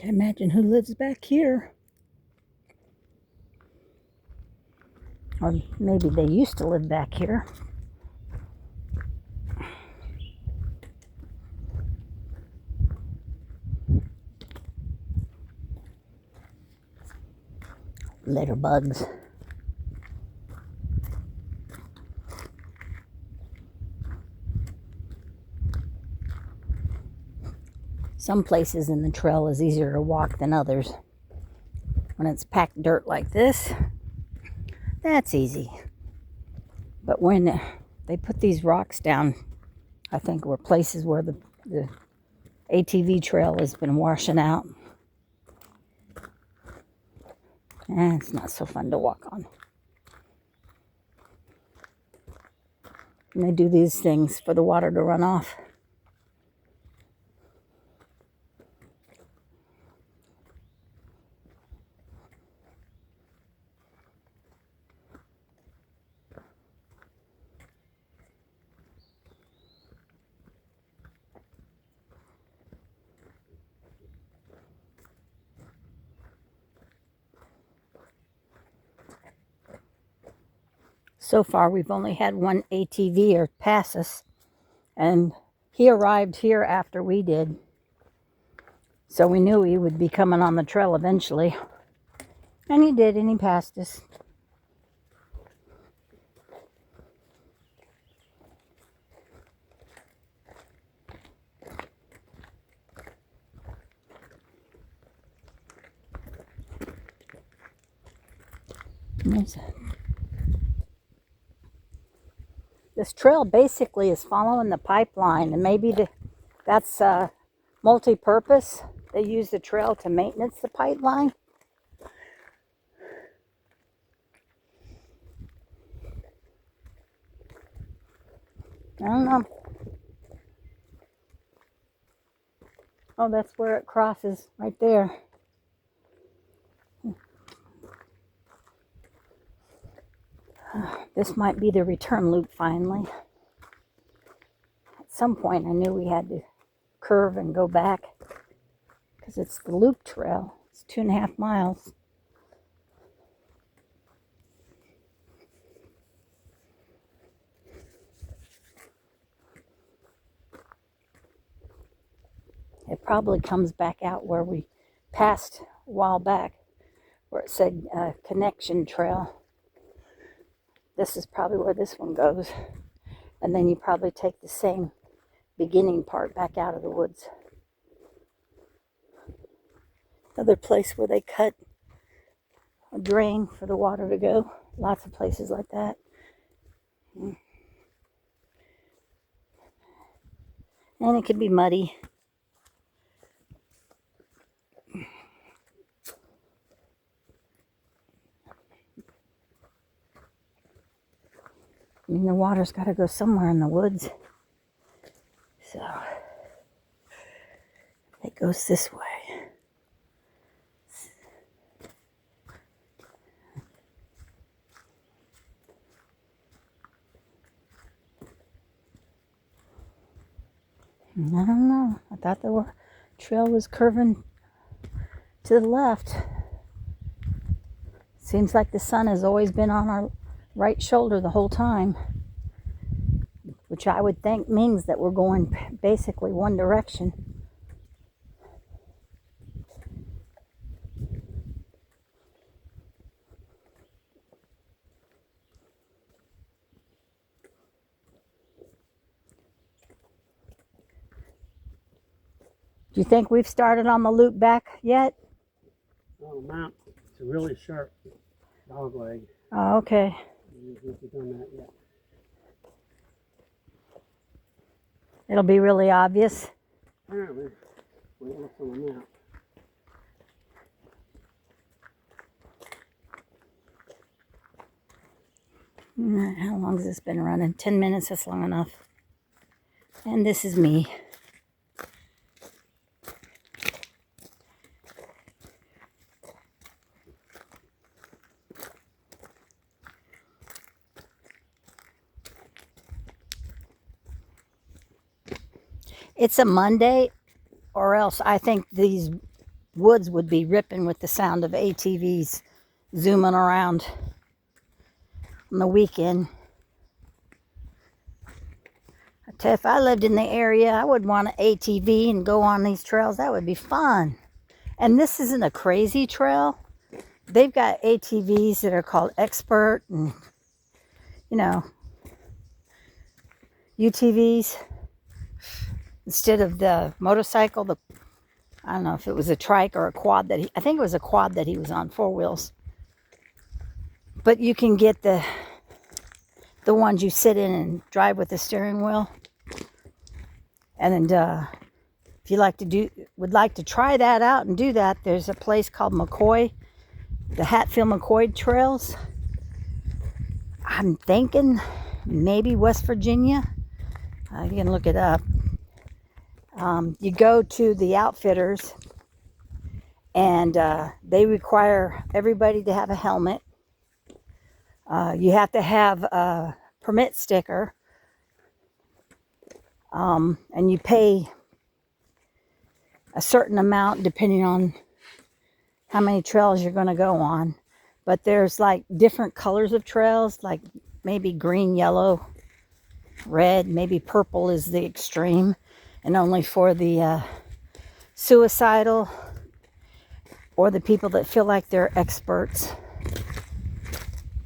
Can't imagine who lives back here. Or maybe they used to live back here. Litter bugs. Some places in the trail is easier to walk than others. When it's packed dirt like this, that's easy. But when they put these rocks down, I think were places where the ATV trail has been washing out. And it's not so fun to walk on. And they do these things for the water to run off. So far, we've only had one ATVer pass us, and he arrived here after we did. So we knew he would be coming on the trail eventually. And he did, and he passed us. This trail basically is following the pipeline, and maybe that's multi-purpose. They use the trail to maintenance the pipeline. I don't know. Oh, that's where it crosses, right there. This might be the return loop finally. At some point I knew we had to curve and go back because it's the loop trail. It's 2.5 miles. It probably comes back out where we passed a while back, where it said connection trail. This is probably where this one goes. And then you probably take the same beginning part back out of the woods. Another place where they cut a drain for the water to go. Lots of places like that. And it could be muddy. I mean, the water's got to go somewhere in the woods. So, it goes this way. I don't know. I thought the trail was curving to the left. Seems like the sun has always been on our right shoulder the whole time, which I would think means that we're going basically one direction. Do you think we've started on the loop back yet? On the mount, it's a really sharp dog leg. Oh, okay. I haven't done that yet. It'll be really obvious. Apparently, we're off on the mount. How long has this been running? 10 minutes, that's long enough. And this is me. It's a Monday, or else I think these woods would be ripping with the sound of ATVs zooming around on the weekend. I tell you, if I lived in the area, I would want an ATV and go on these trails. That would be fun. And this isn't a crazy trail. They've got ATVs that are called Expert and, you know, UTVs. Instead of the motorcycle, I don't know if it was a trike or a quad I think it was a quad that he was on, 4 wheels. But you can get the ones you sit in and drive with the steering wheel. And if you would like to try that out and do that, there's a place called McCoy, the Hatfield-McCoy Trails. I'm thinking maybe West Virginia. You can look it up. You go to the outfitters, and they require everybody to have a helmet. You have to have a permit sticker, and you pay a certain amount depending on how many trails you're going to go on. But there's like different colors of trails, like maybe green, yellow, red, maybe purple is the extreme, and only for the suicidal or the people that feel like they're experts.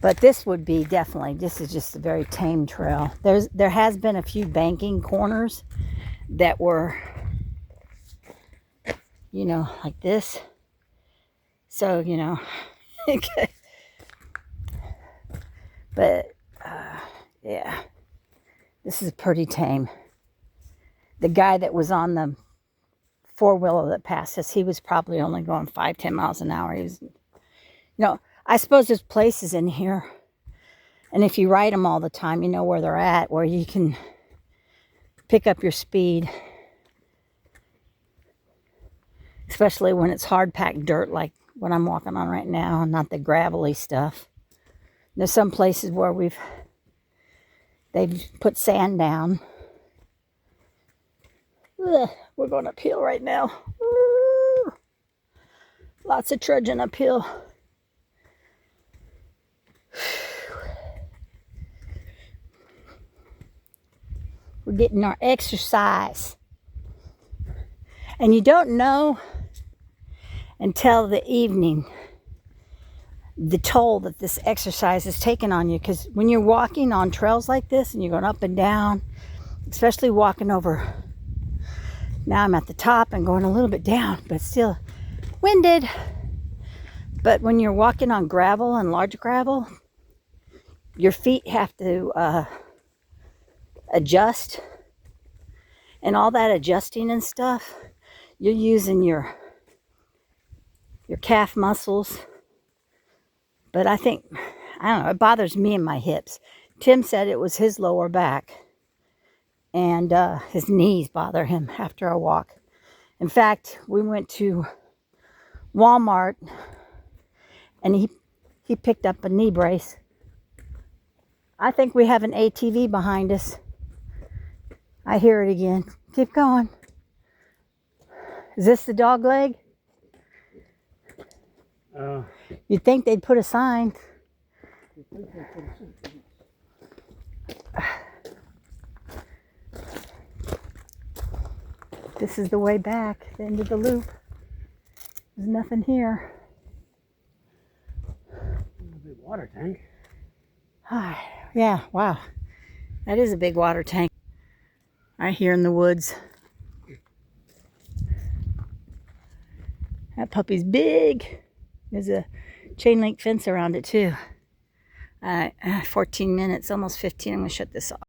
But this would be this is just a very tame trail. There has been a few banking corners that were, you know, like this. So, you know, okay. But, yeah, this is pretty tame. The guy that was on the 4-wheeler that passed us, he was probably only going 5-10 miles an hour. He was, you know, I suppose there's places in here, and if you ride them all the time, you know where they're at, where you can pick up your speed, especially when it's hard-packed dirt like what I'm walking on right now, not the gravelly stuff. There's some places where they've put sand down. Ugh, we're going uphill right now. Lots of trudging uphill. We're getting our exercise. And you don't know until the evening the toll that this exercise is taking on you. Because when you're walking on trails like this and you're going up and down, especially walking over, now I'm at the top and going a little bit down, but still winded. But when you're walking on gravel and large gravel, your feet have to adjust, and all that adjusting and stuff, you're using your calf muscles. But I don't know, it bothers me in my hips. Tim said it was his lower back, and his knees bother him after a walk. In fact, we went to Walmart, and he picked up a knee brace. I think we have an ATV behind us. I hear it again. Keep going. Is this the dog leg? You'd think they'd put a sign. This is the way back, the end of the loop. There's nothing here. A big water tank. Yeah, wow. That is a big water tank. Right here in the woods. That puppy's big. There's a chain link fence around it too. 14 minutes, almost 15. I'm going to shut this off.